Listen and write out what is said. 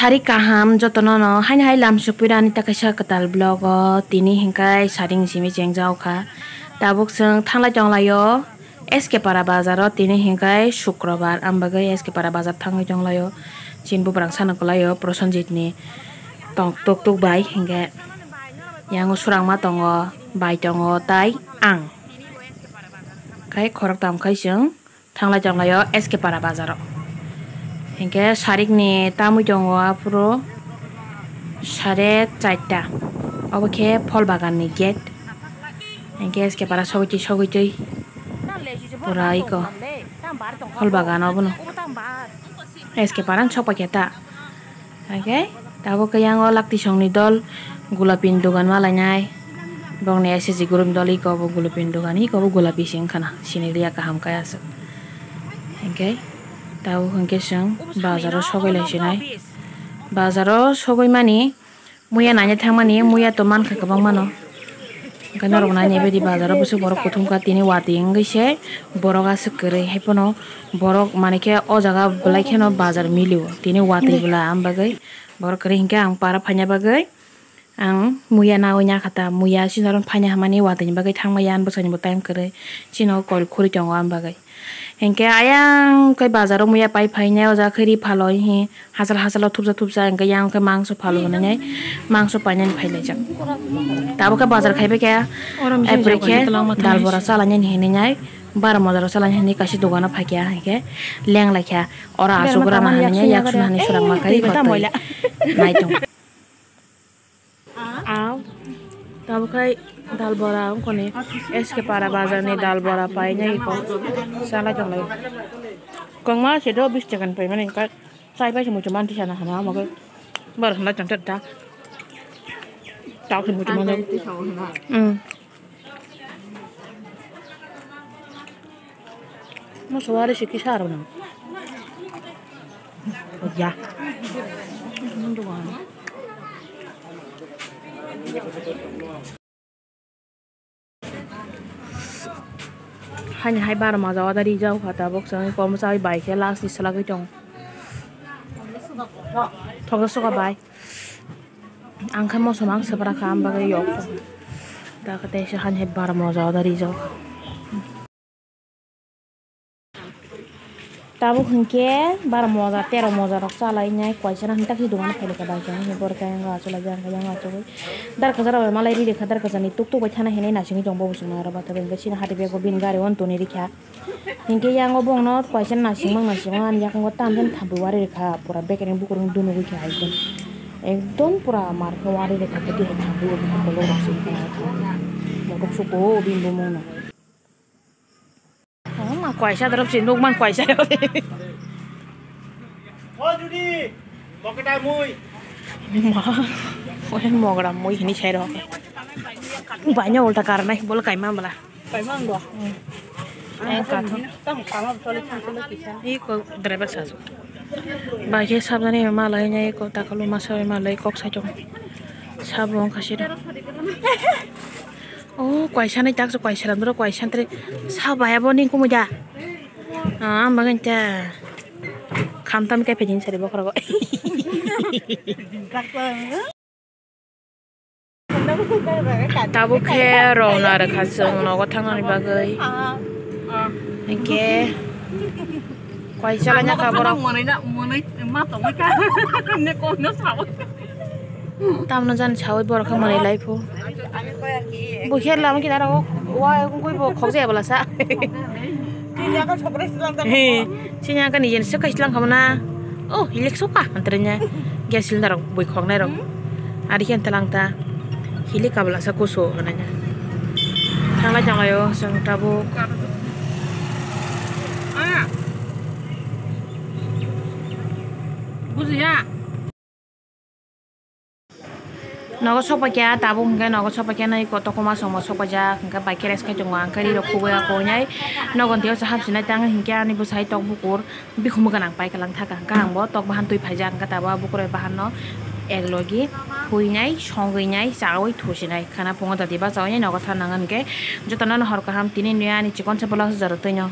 sari kaham jotono no hai lam supirani takasa katal blog tini hingkai saring simi jengjau kha tabuk sung thangla jonglayo SK Para Bazaro tini hingkai Shukrobar ambagai SK Para Bazar thangai jonglayo chinbu brang sanakolayo Prosenjit ni tong tuk bai hingga yang surang ma tongo bai tongo tai ang kai khorak tam khai sung thangla jonglayo SK Para Bazaro hingga sarik ni tamu jongo apuro sare chaita oboke phol bagan ni gate hingga SK Para sogoi pura iko phol bagan obono SK Para chopa keta oke tabo kayang lakti songni dol gulapin dogan malanyai bong ne SSG gurum doli ko bo gulapin dogan hi ko bo gulapi sing khana siniria kaham kaya sa oke tahu hingke sing bazaro sogoi laisinai bazaro sogoi mani muya nanya thangmani muya to mankha kabang mano kana rok nanya bedi bazaro busu borok kuthum ka tini wati ngise borok as kere hepono borok manike o jaga bulai kheno bazar miliu tini wati bula ambagai borok kere hingke ang para phanya bagai ang muya na onya khata muya sinaron phanya hamani wati ni bagai thangmayan bosani bo time kere chino kol khuri tongo ambagai hingke ayang kai bazaro muya pai phaina oja khiri phaloi hi hasal thupsa hingke yang kai mangso phalo nai mangso painen phailai jak tabo ka bazar khaibe kya ebrike dal bora salanya ni nai bar mozaro salanya ni kasi dogana phakya hingke leng lakha ora asugura na hanya yak sunani surang makai batai nai tong aw tabo kai dal bora kone SK Para Bazar ni dal bora paina iko sala jonglai kongma sedo 20 takan pai mane ka sai pai mu cuman di sana hama magai bar hana chantat ta tau mu cuman mo sawari sikisar na ya hanya hai bar ma jawa dari jau khata bok sang kom sai bai ke last isla ge tong thog so ka bai ang kham mo somang sabra kham ba ge yok da ka te se han hai bar ma jawa dari jau tabu khunke bar moza 13 moza rok salai nyai kwaisana hantak hi dungan phele ka bai jang ni bor ka yang asola jang ka yang aso dar ka jara malai ri dekha dar ka jani tuk bai thana hene na singi jong bo suna ra ba ta ben besina hati be go bin gari on to ni rikha hingke yang obong no kwaisana na simang an yak ngo tam den thabu wari rekha pura bekering bukurung dunu wi kha aikon ekdom pura mar ko wari rekha te di thabu ko lo ra sin ka mo ko su ko bin bo mo no kwaisa darap sinduk man kwaisa oh Judi moketai mui ma oi mogra mui hini chai ro banyak ulta karena bol kaima bala kaima ndo ka tho tam kama chole chole kisan i ko driver sasu baje sabane malai nyai ko takalu masai malai kok sajong sabong kasir oh kwaisa nai tak so kwaisa ram ro kwaisa tre sabaya boning ko muja ambangan ta khamtam kai pejin sare bokra go tabu khe rona ra khasung no go thangani bagai engke kwaisa lanya kabora monai ma to ma ka ne ko no saw tam na jan chawai bor kha monai laifo bu kher lam ki dara wa koi bo khokje bala sa sinya kan ijen se kaislang kamana oh hilek soka antaranya gas cylinder boy khok nai rok ari kan talang ta hilik kabla sa kuso nanya thangla jangayo sang tabu buziya nogo sopa kya tabu hingga nogo sopa kya nai ko tokoma somo sopa ja hingga baikeres ka jongwa angkari ro kuya ko nyai nogon teo sa hapsina tang hingga ni bu sai tok bukur bikhum ganang pai kalang thaka hangka hangbo tok bahan tui phaija hangka taba bukur bahan no eglogi huinai songai nyai chawai thusinai khana pongo dadi ba chawai nogo thanangan ke jotana hor ka ham tini nuya ni chikon sa bola jarotoi no